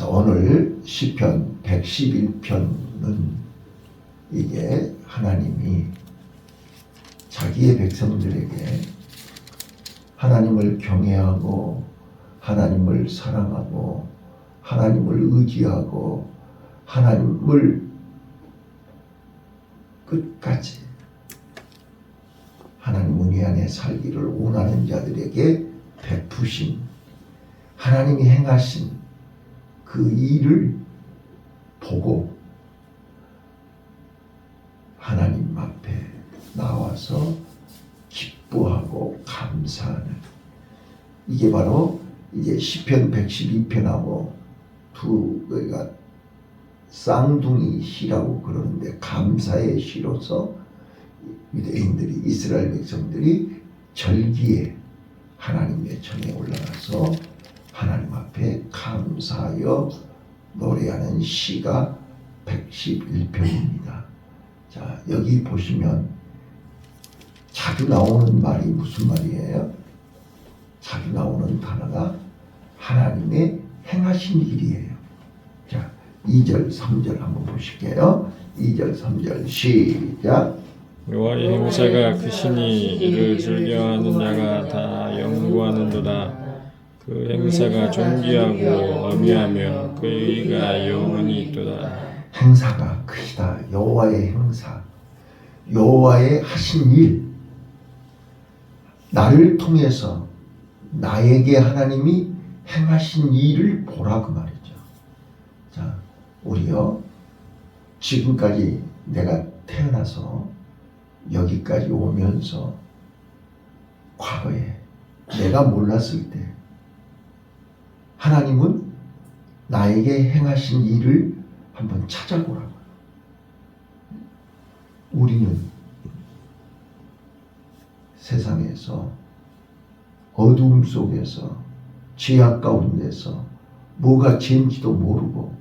자, 오늘 시편 111편은 이게 하나님이 자기의 백성들에게 하나님을 경외하고 하나님을 사랑하고 하나님을 의지하고 하나님을 끝까지 하나님 은혜 안에 살기를 원하는 자들에게 베푸신 하나님이 행하신 그 일을 보고 하나님 앞에 나와서 기뻐하고 감사하는, 이게 바로 이제 시편 112편하고 우리가 쌍둥이 시라고 그러는데, 감사의 시로서 유대인들이, 이스라엘 백성들이 절기에 하나님의 전에 올라가서 하나님 앞에 감사하여 노래하는 시가 111편입니다. 자, 여기 보시면 자주 나오는 말이 무슨 말이에요? 자주 나오는 단어가 하나님의 행하신 일이에요. 자, 2절, 3절 한번 보실게요. 2절, 3절 시작. 여호와의 행사가 크시니 이를 즐겨하는 자가 다 연구하는도다. 그 행사가 존귀하고 어미하며 그 의가 영원히 있도다. 행사가 크시다. 여호와의 행사, 여호와의 하신 일, 나를 통해서 나에게 하나님이 행하신 일을 보라 그 말이죠. 자, 우리요, 지금까지 내가 태어나서 여기까지 오면서 과거에 내가 몰랐을 때 하나님은 나에게 행하신 일을 한번 찾아보라고요. 우리는 세상에서 어두움 속에서 죄악 가운데서 뭐가 죄인지도 모르고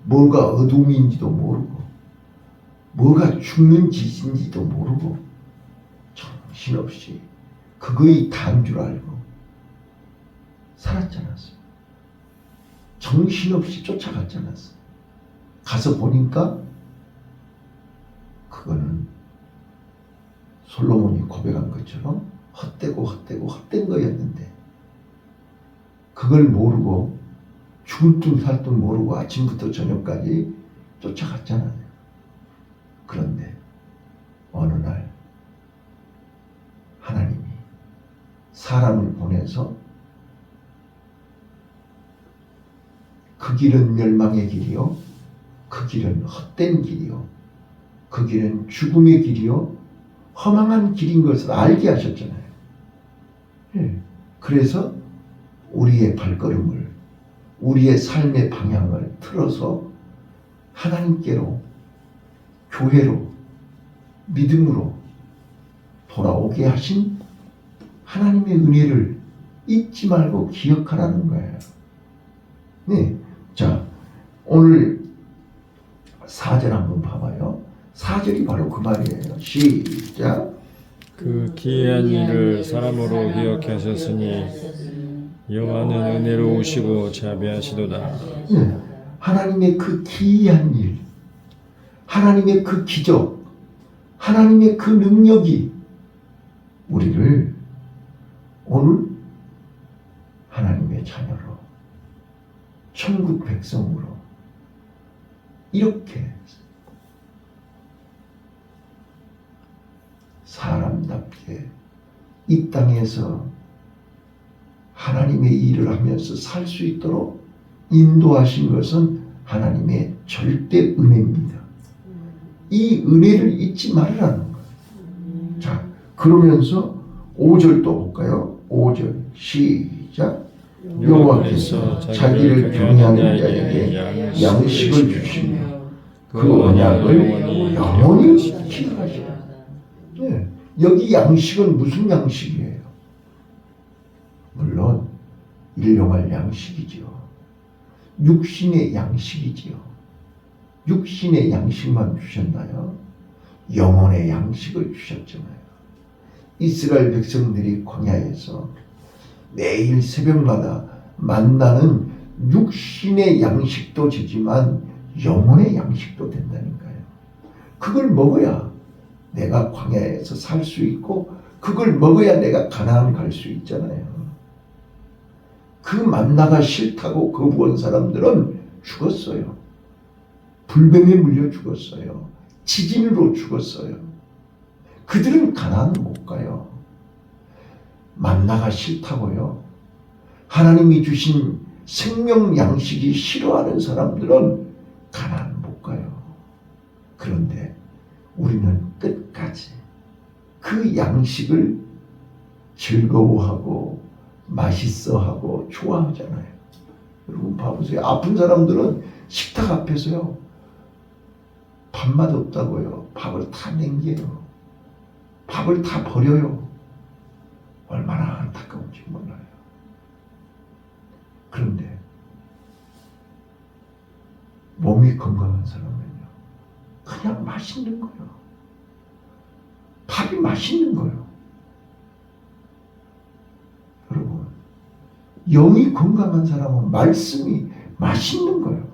뭐가 어둠인지도 모르고 뭐가 죽는 짓인지도 모르고 정신없이 그거의 다인 줄 알고 살았지 않았어요. 정신없이 쫓아갔지 않았어요. 가서 보니까 그거는 솔로몬이 고백한 것처럼 헛된 거였는데, 그걸 모르고 죽을 둥 살 둥 모르고 아침부터 저녁까지 쫓아갔잖아요. 그런데 어느 날 하나님이 사람을 보내서 그 길은 멸망의 길이요, 그 길은 헛된 길이요, 그 길은 죽음의 길이요, 허망한 길인 것을 알게 하셨잖아요. 그래서 우리의 발걸음을, 우리의 삶의 방향을 틀어서 하나님께로, 교회로, 믿음으로 돌아오게 하신 하나님의 은혜를 잊지 말고 기억하라는 거예요. 네. 자, 오늘 4절 한번 봐봐요. 4절이 바로 그 말이에요. 시작. 그 기이한 일을 사람으로 기억해 하셨으니 여호와는 은혜로우시고 자비하시도다. 네. 하나님의 그 기이한 일, 하나님의 그 기적, 하나님의 그 능력이 우리를 오늘 하나님의 자녀로, 천국 백성으로 이렇게 사람답게 이 땅에서 하나님의 일을 하면서 살 수 있도록 인도하신 것은 하나님의 절대 은혜입니다. 이 은혜를 잊지 말으라는 거예요. 자, 그러면서 5절 또 볼까요? 5절 시작. 여호와께서 자기를 경외하는 자에게 양식을 주시며 그 언약을 영원히 지키시라. 네. 여기 양식은 무슨 양식이에요? 물론 일용할 양식이지요. 육신의 양식이지요. 육신의 양식만 주셨나요? 영혼의 양식을 주셨잖아요. 이스라엘 백성들이 광야에서 매일 새벽마다 만나는 육신의 양식도 주지만 영혼의 양식도 된다는 거예요. 그걸 먹어야 내가 광야에서 살 수 있고 그걸 먹어야 내가 가나안 갈 수 있잖아요. 그 만나가 싫다고 거부한 사람들은 죽었어요. 불뱀에 물려 죽었어요. 지진으로 죽었어요. 그들은 가나안 못 가요. 만나가 싫다고요. 하나님이 주신 생명 양식이 싫어하는 사람들은 가나안 못 가요. 그런데 우리는 끝까지 그 양식을 즐거워하고 맛있어하고 좋아하잖아요. 여러분 봐보세요. 아픈 사람들은 식탁 앞에서요. 밥맛 없다고요. 밥을 다 남겨요. 밥을 다 버려요. 얼마나 안타까운지 몰라요. 그런데 몸이 건강한 사람은요. 그냥 맛있는 거예요. 밥이 맛있는 거예요. 여러분, 영이 건강한 사람은 말씀이 맛있는 거예요.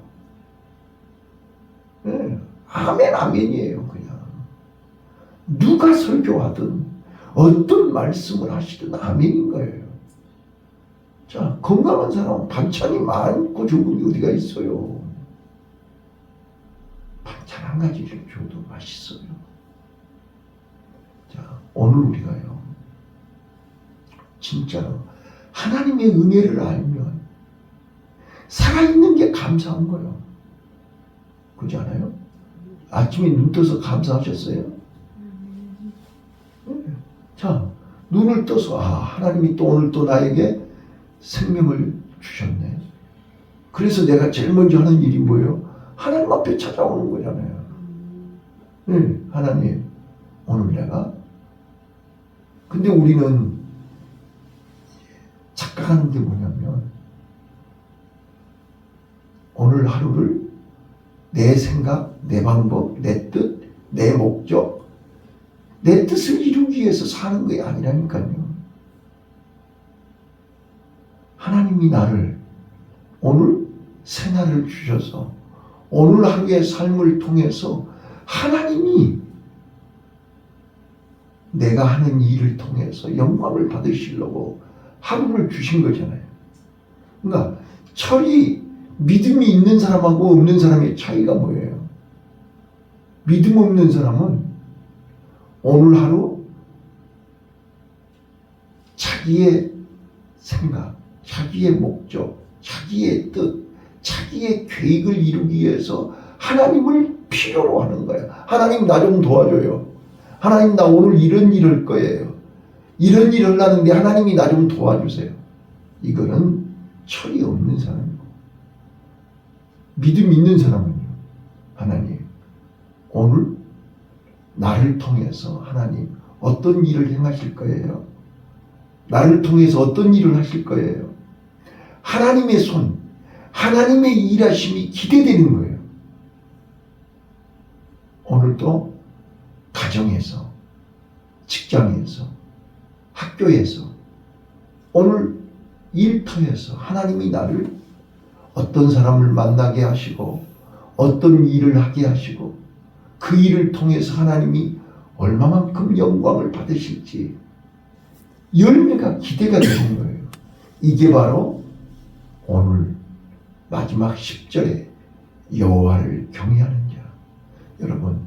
네. 아멘 아멘이에요. 그냥 누가 설교하든 어떤 말씀을 하시든 아멘인 거예요. 자, 건강한 사람은 반찬이 많고 좋은 게 어디가 있어요. 반찬 한 가지를 줘도 맛있어요. 자, 오늘 우리가요 진짜로 하나님의 은혜를 알면 살아있는 게 감사한 거예요. 그렇지 않아요? 아침에 눈 떠서 감사하셨어요? 네. 자, 눈을 떠서 하나님이 또 오늘 또 나에게 생명을 주셨네. 그래서 내가 제일 먼저 하는 일이 뭐예요? 하나님 앞에 찾아오는 거잖아요. 네, 하나님 오늘 내가 근데 우리는 착각하는 게 뭐냐면 오늘 하루를 내 생각, 내 방법, 내 뜻, 내 목적, 내 뜻을 이루기 위해서 사는 게 아니라니까요. 하나님이 나를 오늘 생활을 주셔서 오늘 하루의 삶을 통해서 하나님이 내가 하는 일을 통해서 영광을 받으시려고 하루를 주신 거잖아요. 그러니까 철이 믿음이 있는 사람하고 없는 사람의 차이가 뭐예요? 믿음 없는 사람은 오늘 하루 자기의 생각, 자기의 목적, 자기의 뜻, 자기의 계획을 이루기 위해서 하나님을 필요로 하는 거예요. 하나님 나 좀 도와줘요. 하나님 나 오늘 이런 일 할 거예요. 이런 일 하려는데 하나님이 나 좀 도와주세요. 이거는 철이 없는 사람이고 믿음 있는 사람은요. 하나님 오늘 나를 통해서 하나님 어떤 일을 행하실 거예요? 나를 통해서 어떤 일을 하실 거예요? 하나님의 손, 하나님의 일하심이 기대되는 거예요. 오늘도 가정에서, 직장에서, 학교에서, 오늘 일터에서 하나님이 나를 어떤 사람을 만나게 하시고 어떤 일을 하게 하시고 그 일을 통해서 하나님이 얼마만큼 영광을 받으실지 열매가 기대가 되는 거예요. 이게 바로 오늘 마지막 10절에 여호와를 경외하는 자. 여러분,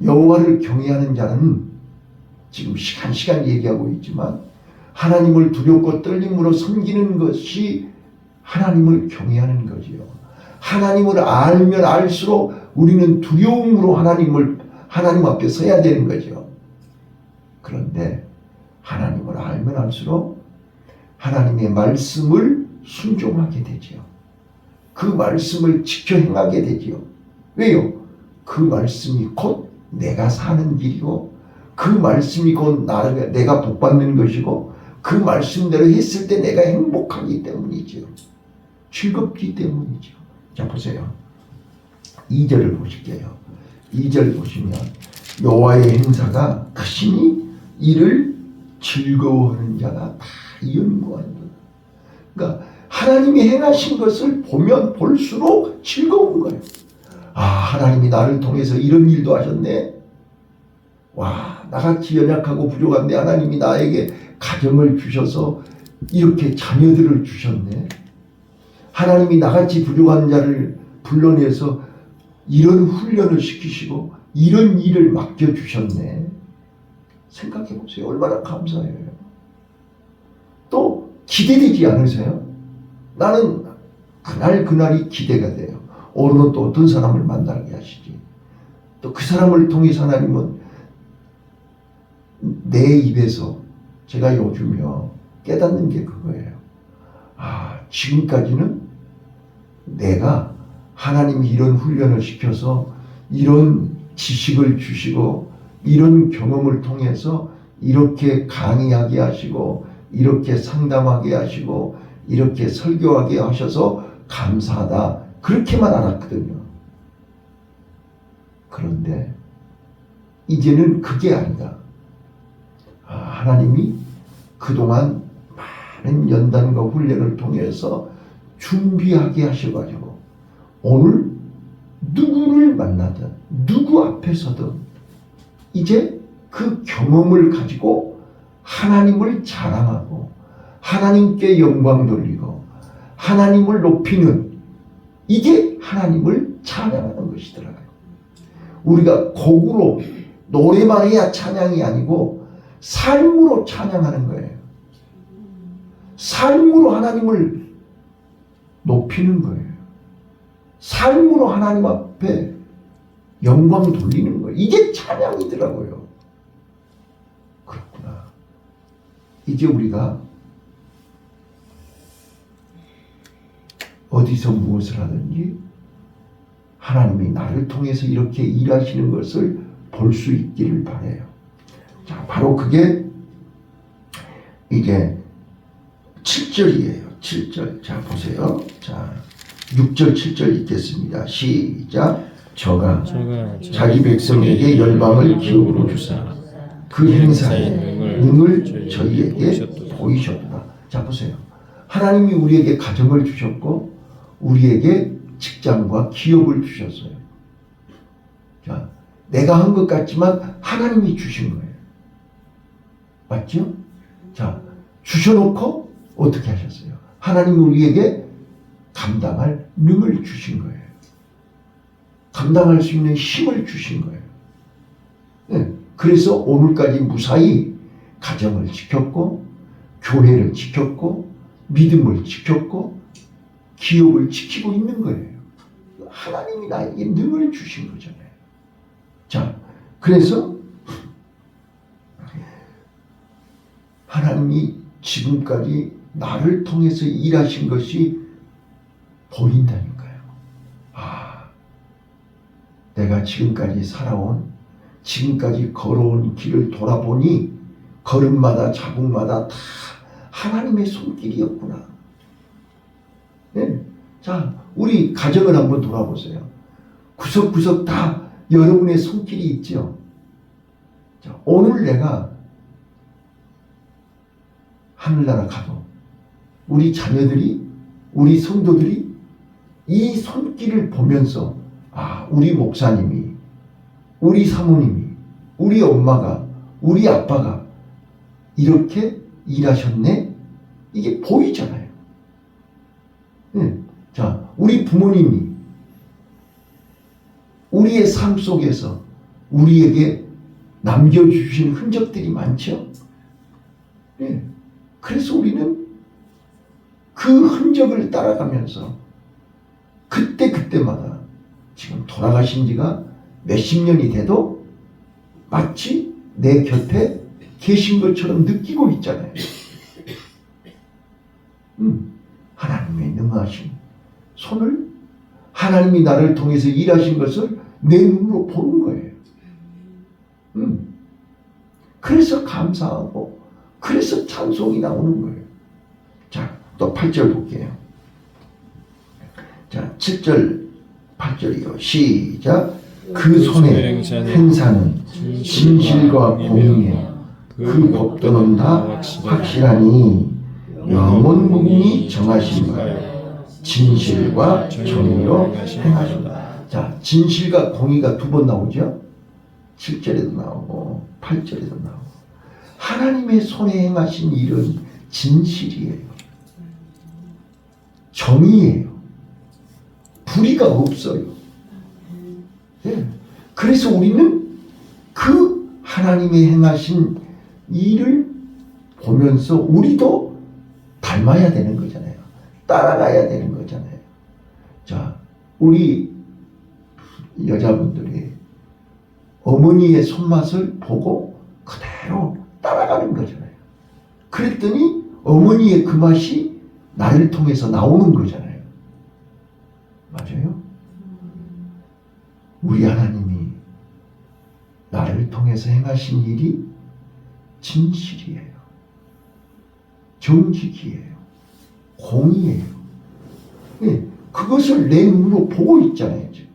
여호와를 경외하는 자는 지금 시간 얘기하고 있지만 하나님을 두렵고 떨림으로 섬기는 것이 하나님을 경외하는 거지요. 하나님을 알면 알수록 우리는 두려움으로 하나님 앞에 서야 되는 거죠. 그런데 하나님을 알면 알수록 하나님의 말씀을 순종하게 되지요. 그 말씀을 지켜 행하게 되지요. 왜요? 그 말씀이 곧 내가 사는 길이고 그 말씀이 곧 내가 복받는 것이고 그 말씀대로 했을 때 내가 행복하기 때문이죠. 즐겁기 때문이죠. 자, 보세요. 2절을 보실게요. 2절 보시면 여호와의 행사가 크시니 이를 즐거워하는 자가 다 연구한다. 그러니까 하나님이 행하신 것을 보면 볼수록 즐거운 거예요. 아, 하나님이 나를 통해서 이런 일도 하셨네. 와, 나같이 연약하고 부족한데 하나님이 나에게 가정을 주셔서 이렇게 자녀들을 주셨네. 하나님이 나같이 부족한 자를 불러내서 이런 훈련을 시키시고 이런 일을 맡겨주셨네. 생각해 보세요. 얼마나 감사해요. 또 기대되지 않으세요? 나는 그날이 기대가 돼요. 오늘은 또 어떤 사람을 만나게 하시지. 또 그 사람을 통해서 하나님은 내 입에서 제가 요즘요 깨닫는 게 그거예요. 아, 지금까지는 내가 하나님이 이런 훈련을 시켜서 이런 지식을 주시고 이런 경험을 통해서 이렇게 강의하게 하시고 이렇게 상담하게 하시고 이렇게 설교하게 하셔서 감사하다. 그렇게만 알았거든요. 그런데 이제는 그게 아니다. 아, 하나님이 그동안 많은 연단과 훈련을 통해서 준비하게 하셔가지고 오늘 누구를 만나든 누구 앞에서든 이제 그 경험을 가지고 하나님을 자랑하고 하나님께 영광 돌리고 하나님을 높이는 이게 하나님을 찬양하는 것이더라고요. 우리가 곡으로 노래만 해야 찬양이 아니고 삶으로 찬양하는 거예요. 삶으로 하나님을 높이는 거예요. 삶으로 하나님 앞에 영광 돌리는 거예요. 이게 찬양이더라고요. 그렇구나. 이제 우리가 어디서 무엇을 하든지 하나님이 나를 통해서 이렇게 일하시는 것을 볼 수 있기를 바라요. 자, 바로 그게 이게 7절이에요. 7절. 자, 보세요. 자, 6절, 7절 읽겠습니다. 시작. 저가 자기 백성에게 열방을 기업으로 주사 그 행사의 능을 저희에게 보이셨다. 자, 보세요. 하나님이 우리에게 가정을 주셨고 우리에게 직장과 기업을 주셨어요. 자, 내가 한 것 같지만 하나님이 주신 거예요. 맞죠? 자, 주셔놓고 어떻게 하셨어요? 하나님이 우리에게 감당할 능을 주신 거예요. 감당할 수 있는 힘을 주신 거예요. 네. 그래서 오늘까지 무사히 가정을 지켰고 교회를 지켰고 믿음을 지켰고 기업을 지키고 있는 거예요. 하나님이 나에게 능을 주신 거잖아요. 자, 그래서 하나님이 지금까지 나를 통해서 일하신 것이 보인다니까요. 아, 내가 지금까지 살아온, 지금까지 걸어온 길을 돌아보니 걸음마다 자국마다 다 하나님의 손길이었구나. 네. 자, 우리 가정을 한번 돌아보세요. 구석구석 다 여러분의 손길이 있죠. 자, 오늘 내가 하늘나라 가도 우리 자녀들이, 우리 성도들이 이 손길을 보면서 아, 우리 목사님이, 우리 사모님이, 우리 엄마가, 우리 아빠가 이렇게 일하셨네? 이게 보이잖아요. 자, 우리 부모님이 우리의 삶 속에서 우리에게 남겨주신 흔적들이 많죠. 네. 그래서 우리는 그 흔적을 따라가면서 그때마다 지금 돌아가신 지가 몇십 년이 돼도 마치 내 곁에 계신 것처럼 느끼고 있잖아요. 하나님의 능하신 손을, 하나님이 나를 통해서 일하신 것을 내 눈으로 보는 거예요. 그래서 감사하고 그래서 찬송이 나오는 거예요. 자, 또 8절 볼게요. 자, 7절 8절이요. 시작. 그 손의 행사는 진실과 공의에 그 법도는 다 확실하니 영원문이 정하신 바요 진실과 정의로 행하신다. 자, 진실과 공의가 두 번 나오죠. 7절에도 나오고 8절에도 나오고. 하나님의 손에 행하신 일은 진실이에요. 정의예요. 불의가 없어요. 예. 그래서 우리는 그 하나님의 행하신 일을 보면서 우리도 닮아야 되는 거잖아요. 따라가야 되는 거잖아요. 자, 우리 여자분들이 어머니의 손맛을 보고 그대로 따라가는 거잖아요. 그랬더니 어머니의 그 맛이 나를 통해서 나오는 거잖아요. 맞아요? 우리 하나님이 나를 통해서 행하신 일이 진실이에요. 정직이에요. 공의예요. 네, 그것을 내 눈으로 보고 있잖아요. 지금.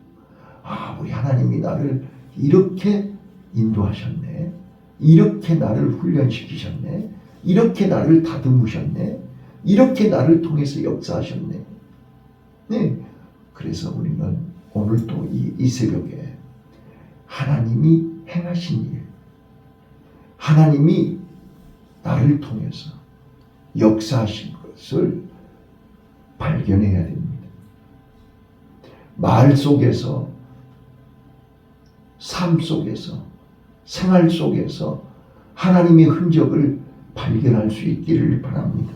아, 우리 하나님이 나를 이렇게 인도하셨네. 이렇게 나를 훈련시키셨네. 이렇게 나를 다듬으셨네. 이렇게 나를 통해서 역사하셨네. 네. 그래서 우리는 오늘 또 이 새벽에 하나님이 행하신 일, 하나님이 나를 통해서 역사하신 것을 발견해야 됩니다. 말 속에서, 삶 속에서, 생활 속에서 하나님의 흔적을 발견할 수 있기를 바랍니다.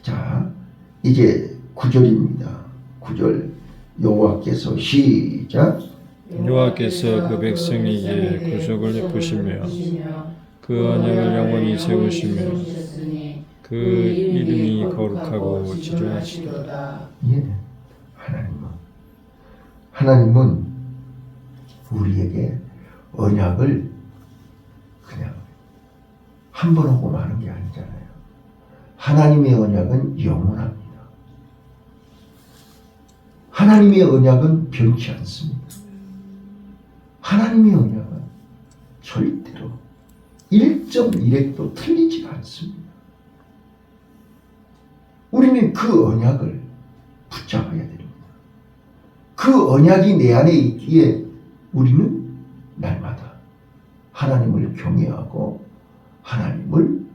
자, 이제 9절입니다. 9절 여호와께서 시작. 여호와께서 그 백성에게 구속을 베푸시며 그 언약을 영원히 세우시며 그 이름이 거룩하고 지존하시도다. 예, 하나님은 우리에게 언약을 그냥 한 번 하고 마는 게 아니잖아요. 하나님의 언약은 영원합니다. 하나님의 언약은 변치 않습니다. 하나님의 언약은 절대로 1.1획도 틀리지 않습니다. 우리는 그 언약을 붙잡아야 됩니다. 그 언약이 내 안에 있기에 우리는 날마다 하나님을 경외하고 하나님을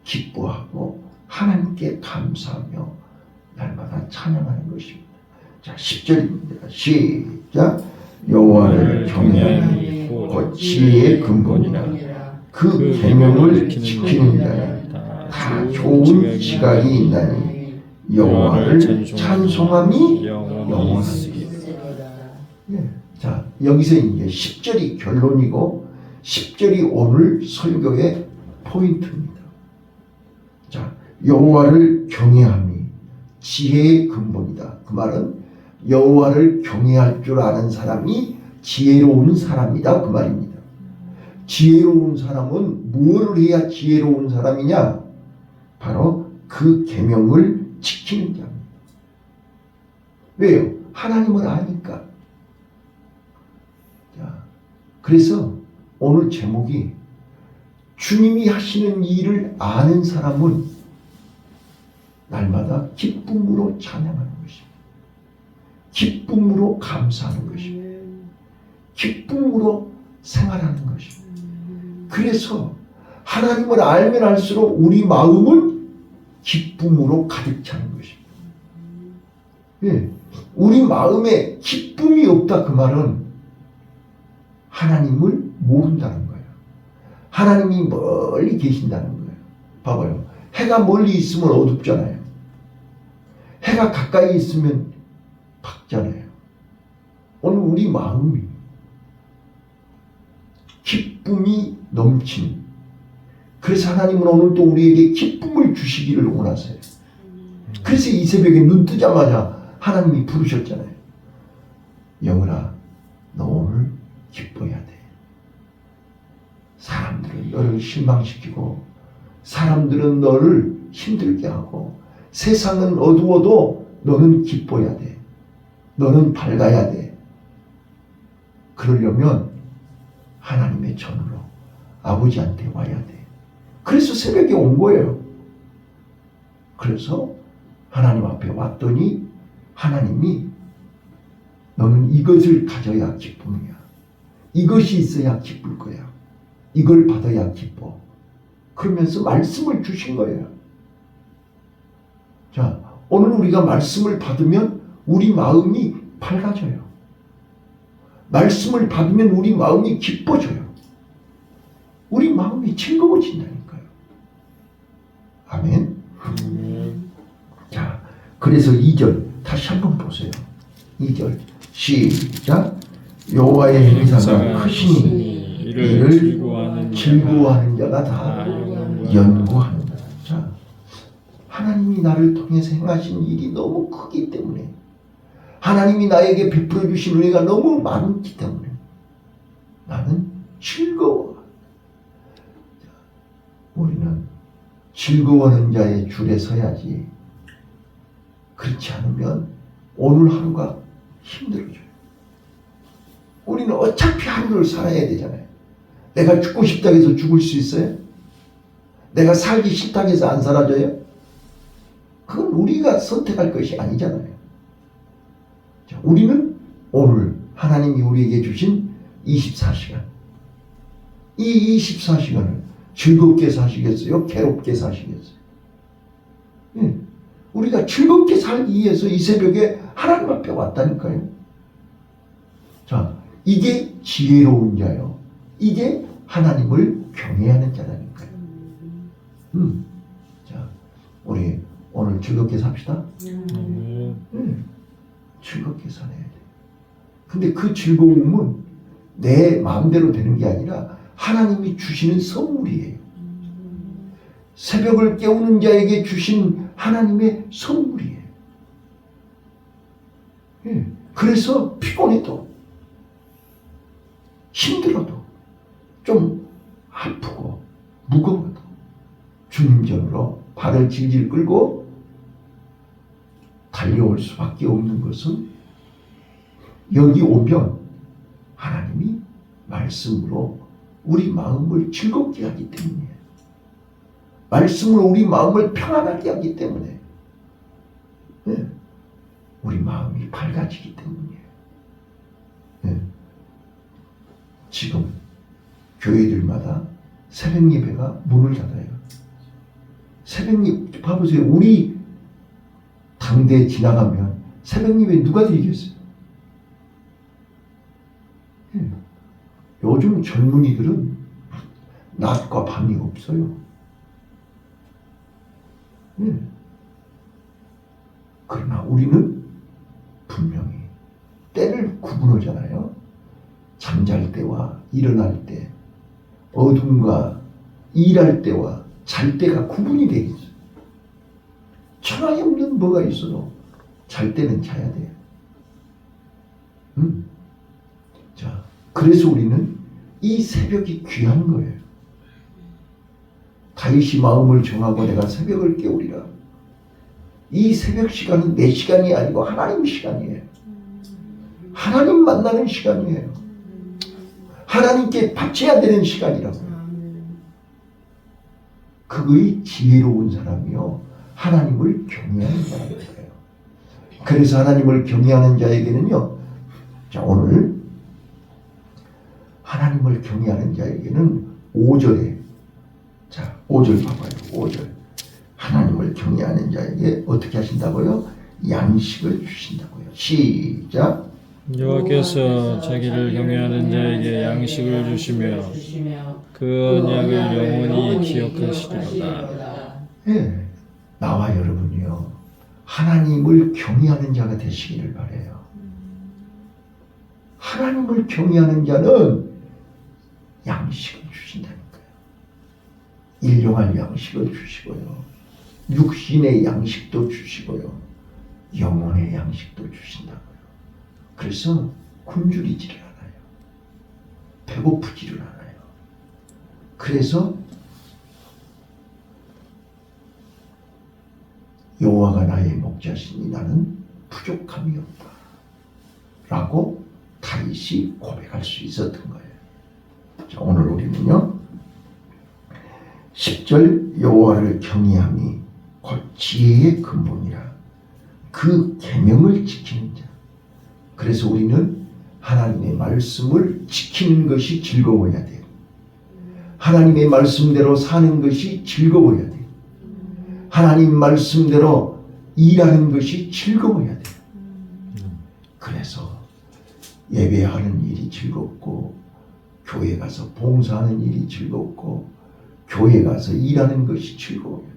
기뻐하고 하나님께 감사하며 날마다 찬양하는 것입니다. 자, 10절입니다. 시작. 여호와를 경외하니 곧 지혜의 근본이라. 그 계명을 지키는 자는 다 좋은 지각이 있나니 여호와를 찬송함이 영원하니. 예. 자, 여기서 이제 10절이 결론이고 10절이 오늘 설교의 포인트입니다. 자, 여호와를 경외함이 지혜의 근본이다. 그 말은 여호와를 경외할 줄 아는 사람이 지혜로운 사람이다. 그 말입니다. 지혜로운 사람은 무엇을 해야 지혜로운 사람이냐? 바로 그 계명을 지키는 자입니다. 왜요? 하나님을 아니까. 자, 그래서 오늘 제목이 주님이 하시는 일을 아는 사람은 날마다 기쁨으로 찬양하는 것입니다. 기쁨으로 감사하는 것입니다. 기쁨으로 생활하는 것입니다. 그래서 하나님을 알면 알수록 우리 마음은 기쁨으로 가득 차는 것입니다. 예, 우리 마음에 기쁨이 없다 그 말은 하나님을 모른다는 거예요. 하나님이 멀리 계신다는 거예요. 봐봐요. 해가 멀리 있으면 어둡잖아요. 해가 가까이 있으면 밝잖아요. 오늘 우리 마음이 기쁨이 넘치는, 그래서 하나님은 오늘 또 우리에게 기쁨을 주시기를 원하세요. 그래서 이 새벽에 눈 뜨자마자 하나님이 부르셨잖아요. 영은아, 너 오늘 기뻐야 돼. 사람들은 너를 실망시키고 사람들은 너를 힘들게 하고 세상은 어두워도 너는 기뻐야 돼. 너는 밝아야 돼. 그러려면 하나님의 전으로 아버지한테 와야 돼. 그래서 새벽에 온 거예요. 그래서 하나님 앞에 왔더니 하나님이 너는 이것을 가져야 기쁨이야. 이것이 있어야 기쁠 거야. 이걸 받아야 기뻐. 그러면서 말씀을 주신 거예요. 자, 오늘 우리가 말씀을 받으면 우리 마음이 밝아져요. 말씀을 받으면 우리 마음이 기뻐져요. 우리 마음이 즐거워진다니까요. 아멘. 자, 그래서 2절 다시 한번 보세요. 2절 시작. 여호와의 행사가 크시니 이를 즐거워하는 자가 다 연구하는다. 자, 하나님이 나를 통해서 행하신 일이 너무 크기 때문에, 하나님이 나에게 베풀어 주신 은혜가 너무 많기 때문에 나는 즐거워. 우리는 즐거워하는 자의 줄에 서야지. 그렇지 않으면 오늘 하루가 힘들어져요. 우리는 어차피 하루를 살아야 되잖아요. 내가 죽고 싶다고 해서 죽을 수 있어요? 내가 살기 싫다고 해서 안 사라져요? 그건 우리가 선택할 것이 아니잖아요. 자, 우리는 오늘 하나님이 우리에게 주신 24시간, 이 24시간을 즐겁게 사시겠어요? 괴롭게 사시겠어요? 예. 우리가 즐겁게 살기 위해서 이 새벽에 하나님 앞에 왔다니까요. 자, 이게 지혜로운 자요. 이게 하나님을 경외하는 자라니까요. 자, 우리 오늘 즐겁게 삽시다. 즐겁게 살아야 돼. 근데 그 즐거움은 내 마음대로 되는 게 아니라 하나님이 주시는 선물이에요. 새벽을 깨우는 자에게 주신 하나님의 선물이에요. 예. 그래서 피곤해도, 힘들어도, 좀 아프고 무거워도 주님 전으로 발을 질질 끌고 달려올 수밖에 없는 것은, 여기 오면 하나님이 말씀으로 우리 마음을 즐겁게 하기 때문이에요. 말씀으로 우리 마음을 평안하게 하기 때문에, 네. 우리 마음이 밝아지기 때문이에요. 네. 지금 교회들마다 새벽 예배가 문을 닫아요. 새벽 예배 봐보세요. 우리 당대 지나가면 새벽 예배 누가 드리겠어요? 네. 요즘 젊은이들은 낮과 밤이 없어요. 그러나 우리는 분명히 때를 구분하잖아요. 잠잘 때와 일어날 때, 어둠과 일할 때와 잘 때가 구분이 되어 있어요. 천하에 없는 뭐가 있어도 잘 때는 자야 돼요. 자, 그래서 우리는 이 새벽이 귀한 거예요. 다윗이 마음을 정하고 내가 새벽을 깨우리라. 이 새벽 시간은 내 시간이 아니고 하나님 시간이에요. 하나님 만나는 시간이에요. 하나님께 바쳐야 되는 시간이라고요. 그의 지혜로운 사람이요, 하나님을 경외하는 사람이에요. 그래서 하나님을 경외하는 자에게는요, 자, 오늘 하나님을 경외하는 자에게는 5절에, 자, 5절 봐봐요. 5절. 하나님을 경외하는 자에게 어떻게 하신다고요? 양식을 주신다고요. 시작. 여호와께서 자기를 경외하는 자에게 양식을 주시며 그 언약을 영원히 기억하시리로다. 네, 나와 여러분이요, 하나님을 경외하는 자가 되시기를 바라요. 하나님을 경외하는 자는 양식을 주신다니까요. 일용할 양식을 주시고요, 육신의 양식도 주시고요, 영혼의 양식도 주신다고요. 그래서 굶주리지를 않아요. 배고프지를 않아요. 그래서 여호와가 나의 목자시니 나는 부족함이 없다 라고 다윗이 고백할 수 있었던 거예요. 자, 오늘 우리는요, 10절 여호와를 경외함이 곧 지혜의 근본이라. 그 계명을 지키는 자. 그래서 우리는 하나님의 말씀을 지키는 것이 즐거워야 돼요. 하나님의 말씀대로 사는 것이 즐거워야 돼요. 하나님 말씀대로 일하는 것이 즐거워야 돼요. 그래서 예배하는 일이 즐겁고, 교회 가서 봉사하는 일이 즐겁고, 교회 가서 일하는 것이 즐거워요.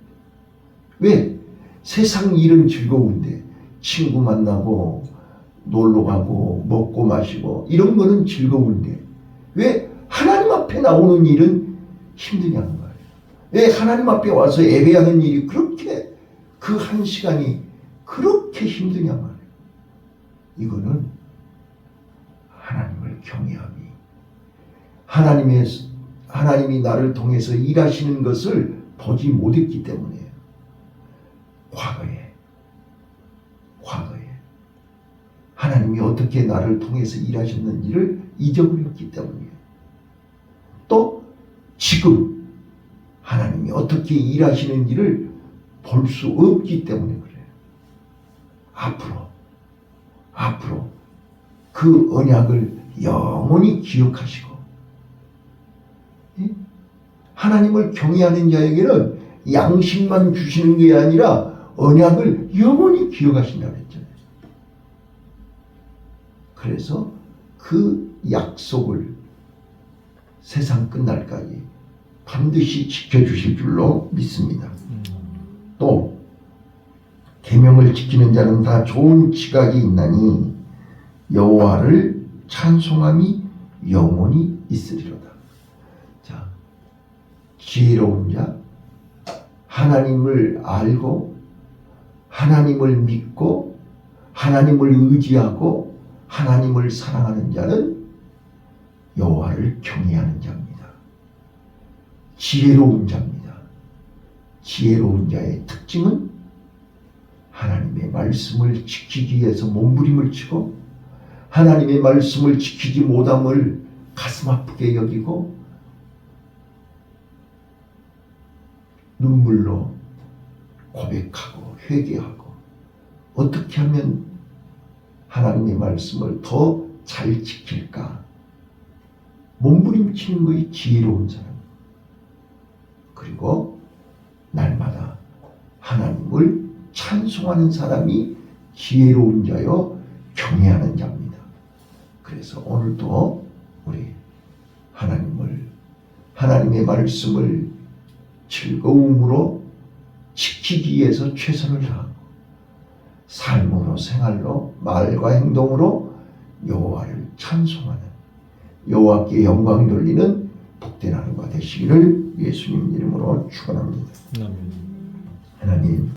왜? 세상 일은 즐거운데 친구 만나고 놀러 가고 먹고 마시고 이런 거는 즐거운데 왜 하나님 앞에 나오는 일은 힘드냐는 거예요. 왜 하나님 앞에 와서 예배하는 일이 그렇게 그 한 시간이 그렇게 힘드냐 말이에요. 이거는 하나님을 경외함이, 하나님이 나를 통해서 일하시는 것을 보지 못했기 때문이에요. 과거에 하나님이 어떻게 나를 통해서 일하셨는지를 잊어버렸기 때문이에요. 또 지금 하나님이 어떻게 일하시는지를 볼 수 없기 때문에 그래요. 앞으로 그 언약을 영원히 기억하시고, 하나님을 경외하는 자에게는 양식만 주시는 게 아니라 언약을 영원히 기억하신다고 했잖아요. 그래서 그 약속을 세상 끝날까지 반드시 지켜주실 줄로 믿습니다. 또 계명을 지키는 자는 다 좋은 지각이 있나니 여호와를 찬송함이 영원히 있으리로다. 자, 지혜로운 자, 하나님을 알고 하나님을 믿고 하나님을 의지하고 하나님을 사랑하는 자는 여호와를 경외하는 자입니다. 지혜로운 자입니다. 지혜로운 자의 특징은 하나님의 말씀을 지키기 위해서 몸부림을 치고 하나님의 말씀을 지키지 못함을 가슴 아프게 여기고 눈물로 고백하고 회개하고 어떻게 하면 하나님의 말씀을 더 잘 지킬까 몸부림치는 것이 지혜로운 사람. 그리고 날마다 하나님을 찬송하는 사람이 지혜로운 자요 경외하는 자입니다. 그래서 오늘도 우리 하나님의 말씀을 즐거움으로 지키기 위해서 최선을 다하고 삶으로 생활로 말과 행동으로 여호와를 찬송하는, 여호와께 영광 돌리는 복된 하루가 되시기를 예수님 이름으로 축원합니다. 아멘. 하나님,